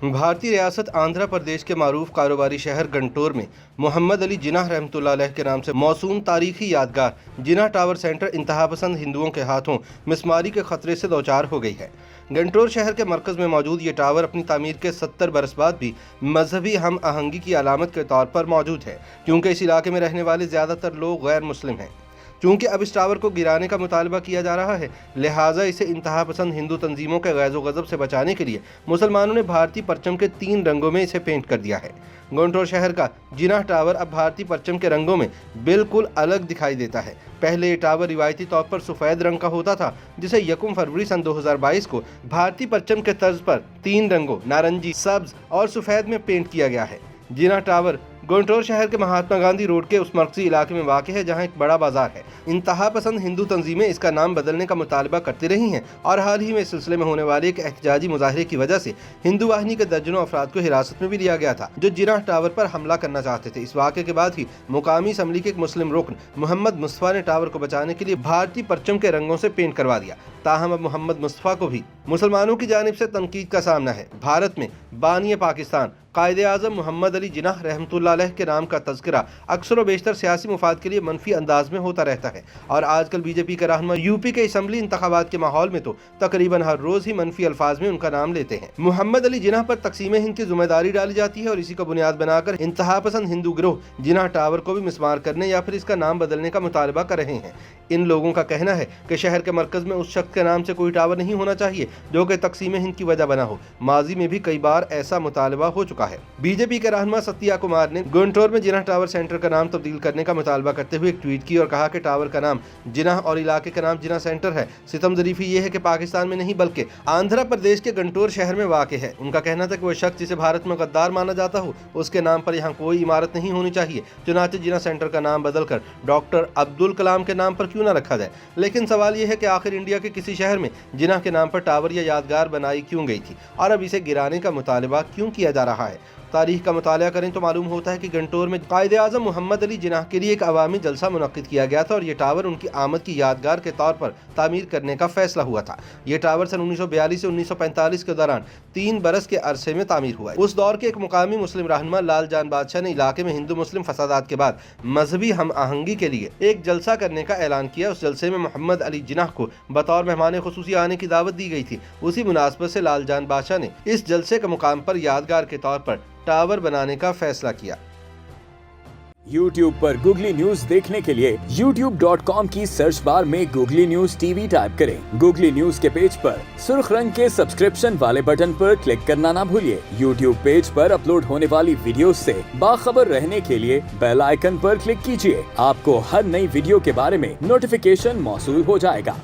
भारतीय रियासत आंध्र प्रदेश के मारूफ कारोबारी शहर गंटोर में मोहम्मद अली जिन्नाह रहमतुल्लाह अलैह के नाम से मौसूम तारीखी यादगार जिन्नाह टावर सेंटर इंतहापसंद हिंदुओं के हाथों मिसमारी के खतरे से दोचार हो गई है। गंटोर शहर के मरकज़ में मौजूद ये टावर अपनी तामीर के 70 बरस बाद भी मजहबी हम आहंगी की अलामत के तौर पर मौजूद है, क्योंकि इस इलाके में रहने वाले ज़्यादातर लोग गैर मुस्लिम हैं। चूँकि अब इस टावर को गिराने का मुतालबा किया जा रहा है, लिहाजा इसे इंतहा पसंद हिंदू तंजीमों के गैज़ो गज़ब से बचाने के लिए मुसलमानों ने भारतीय परचम के 3 रंगों में इसे पेंट कर दिया है। गंटोर शहर का जिन्नाह टावर अब भारतीय परचम के रंगों में बिल्कुल अलग दिखाई देता है। पहले ये टावर रिवायती तौर पर सफ़ेद रंग का होता था, जिसे 1 फरवरी सन 2022 को भारतीय परचम के तर्ज पर 3 रंगों नारंगी, सब्ज और सफ़ेद में पेंट किया गया है। जिन्नाह टावर गंटोर शहर के महात्मा गांधी रोड के उस मरकजी इलाके में वाक़ है जहां एक बड़ा बाजार है। इंतहा पसंद हिंदू तंजीमें इसका नाम बदलने का मुतालबा करती रही हैं और हाल ही में इस सिलसिले में होने वाले एक एहतजाजी मुजाहरे की वजह से हिंदू वाहिनी के दर्जनों अफराद को हिरासत में भी लिया गया था, जो जिन्नाह टावर पर हमला करना चाहते थे। इस वाक़े के बाद ही मुकामी असम्बली के एक मुस्लिम रुकन मोहम्मद मुस्तफ़ा ने टावर को बचाने के लिए भारतीय परचम के रंगों से पेंट करवा दिया। ताहम अब मोहम्मद मुस्तफ़ा को भी मुसलमानों की जानिब से तनकीद का सामना है। भारत में बानी पाकिस्तान कायदे-आज़म मोहम्मद अली जिन्नाह रहमतुल्लाह अलैह के नाम का तज़किरा अक्सर व बेशतर सियासी मुफाद के लिए मनफी अंदाज में होता रहता है और आजकल बीजेपी के रहनुमा यूपी के असम्बली इंतखाबात के माहौल में तो तकरीबन हर रोज़ ही मनफी अल्फाज में उनका नाम लेते हैं। मोहम्मद अली जिन्नाह पर तकसीम हिंद की जिम्मेदारी डाली जाती है और इसी को बुनियाद बनाकर इंतहा पसंद हिंदू गिरोह जिन्नाह टावर को भी मिसमार करने या फिर इसका नाम बदलने का मुतालबा कर रहे हैं। इन लोगों का कहना है कि शहर के मरकज़ में उस शख्स के नाम से कोई टावर नहीं होना चाहिए जो कि तकसीम हिंद की वजह बना हो। माजी में भी कई बार ऐसा मुतालबा हो चुका है। बीजेपी के रहनुमा सत्या कुमार ने गंटोर में जिन्नाह टावर सेंटर का नाम तब्दील करने का मुतालबा करते हुए एक ट्वीट की और कहा कि टावर का नाम जिन्नाह और इलाके का नाम जिन्नाह सेंटर है। सितम ज़रीफ़ी ये है कि पाकिस्तान में नहीं बल्कि आंध्र प्रदेश के गंटोर शहर में वाक़ है। उनका कहना था कि वह शख्स जिसे भारत में गद्दार माना जाता हो उसके नाम पर यहाँ कोई इमारत नहीं होनी चाहिए, चुनाचे जिन्नाह सेंटर का नाम बदलकर डॉक्टर अब्दुल कलाम के नाम पर क्यों न रखा जाए। लेकिन सवाल यह है कि आखिर इंडिया के किसी शहर में जिन्नाह के नाम पर टावर या यादगार बनाई क्यों गई थी और अब इसे गिराने का मुतालबा क्यों किया जा रहा है। तारीख का मुताला करें तो मालूम होता है कि गंटोर में कायदे-आज़म मोहम्मद अली जिन्नाह के लिए एक अवामी जलसा मुनक्किद किया गया था और ये टावर उनकी आमद की यादगार के तौर पर तामीर करने का फैसला हुआ था। ये टावर सन 1942 से 1945 के दौरान 3 बरस के अरसे में तामीर हुआ। उस दौर के एक मुकामी मुस्लिम रहनुमा लाल जान बादशाह ने इलाके में हिंदू मुस्लिम फसादात के बाद मजहबी हम आहंगी के लिए एक जलसा करने का ऐलान किया। उस जलसे में मोहम्मद अली जिन्नाह को बतौर मेहमान खुसूसी आने की दावत दी गई थी। उसी मुनासबत से लाल जान बादशाह ने इस जलसे के मुकाम पर यादगार के तौर पर टावर बनाने का फैसला किया। YouTube पर गूगली न्यूज देखने के लिए youtube.com की सर्च बार में गूगली न्यूज टीवी टाइप करें। गूगली न्यूज के पेज पर सुर्ख रंग के सब्सक्रिप्शन वाले बटन पर क्लिक करना ना भूलिए। YouTube पेज पर अपलोड होने वाली वीडियोस से बाखबर रहने के लिए बेल आइकन पर क्लिक कीजिए। आपको हर नई वीडियो के बारे में नोटिफिकेशन मौसूल हो जाएगा।